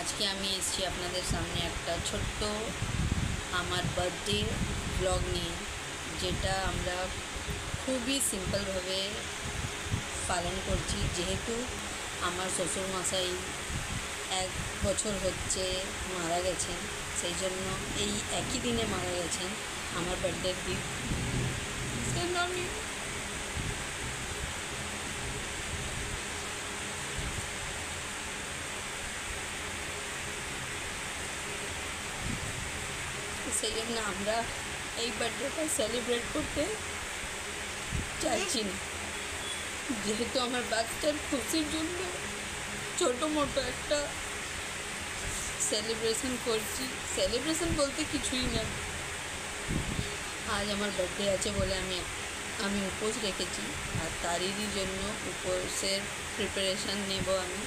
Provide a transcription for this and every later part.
আজকে আমি এসেছি আপনাদের সামনে একটা ছোট্ট আমার বার্থডে ব্লগ নিয়ে, যেটা আমরা খুবই সিম্পলভাবে পালন করছি। যেহেতু আমার শ্বশুরমশাই 1 বছর হচ্ছে মারা গেছেন, সেই জন্য এই একই দিনে মারা গেছেন আমার বার্থডের দিন। আমি সেই জন্য আমরা এই বার্থডেটা সেলিব্রেট করতে চাইছি না। যেহেতু আমার বাচ্চার খুশির জন্য ছোটো মোটো একটা সেলিব্রেশন করছি। সেলিব্রেশন বলতে কিছুই না, আজ আমার বার্থডে আছে বলে আমি উপোস রেখেছি, আর তারই জন্য উপোসের প্রিপারেশান নেব আমি।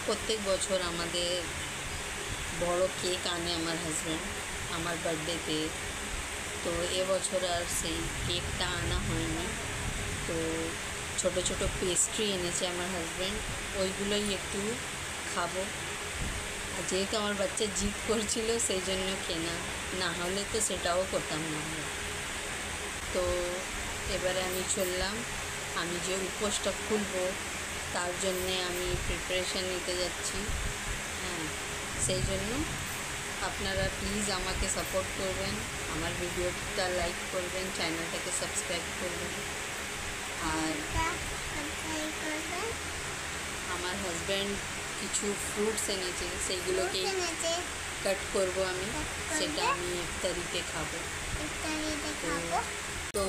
প্রত্যেক বছর আমাদের বড় কেক আনে আমার হাজব্যান্ড আমার বার্থডেতে, তো এবছর আর সেই কেকটা আনা হয়নি। তো ছোট ছোট পেস্ট্রি এনেছে আমার হাজব্যান্ড, ওইগুলোই একটু খাবো। আর যেহেতু আমার বাচ্চা জিদ করছিল সেই জন্য কেনা, না হলে তো সেটাও করতাম না আমরা। তো এবারে আমি চললাম, আমি যে উপোসটা খুলবো তার জন্যে আমি প্রিপারেশান নিতে যাচ্ছি। হ্যাঁ, সেই জন্য আপনারা প্লিজ আমাকে সাপোর্ট করবেন, আমার ভিডিওটা লাইক করবেন, চ্যানেলটাকে সাবস্ক্রাইব করবেন। আর আমার হাজব্যান্ড কিছু ফ্রুটস এনেছে, সেইগুলোকেই কাট করব আমি, সেটা আমি ইফতারিতে খাবো। তো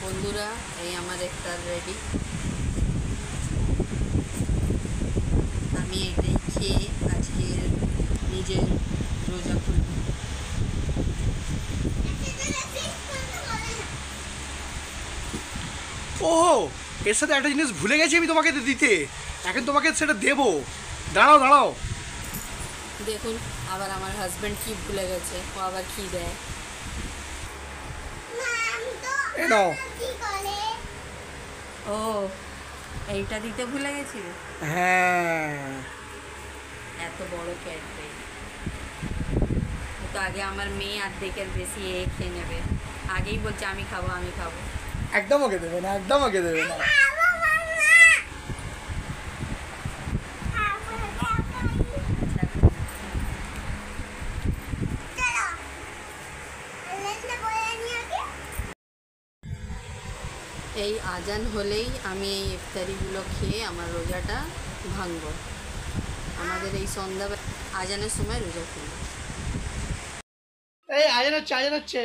বন্ধুরা, এই আমার ইফতার রেডি। আমি এটাই খেয়ে আজকে নিজের রোজা খুলব। ওহো, এর সাথে একটা জিনিস ভুলে গেছি আমি তোমাকে দিতে, এখন তোমাকে সেটা দেবো। দাঁড়াও দাঁড়াও, দেখুন আবার আমার হাজব্যান্ড কি ভুলে গেছে, ও আবার কি দেয়। এ নাও। ও, এইটা দিতে ভুলে গেছি। হ্যাঁ, এত বড় ক্যাডবেরি তো আগে আমার মেয়ে অর্ধেকের বেশি খেয়ে নেবে, আগেই বলছে আমি খাবো আমি খাবো। একদম ওকে দেবে না, একদম ওকে দেবে না। এই আজান হলেই আমি এই ইফতারিগুলো খেয়ে আমার রোজাটা ভাঙবো। আমাদের এই সন্ধ্যাবেলা আজানের সময় রোজা খুলবো। এই আজান হচ্ছে, আজান হচ্ছে।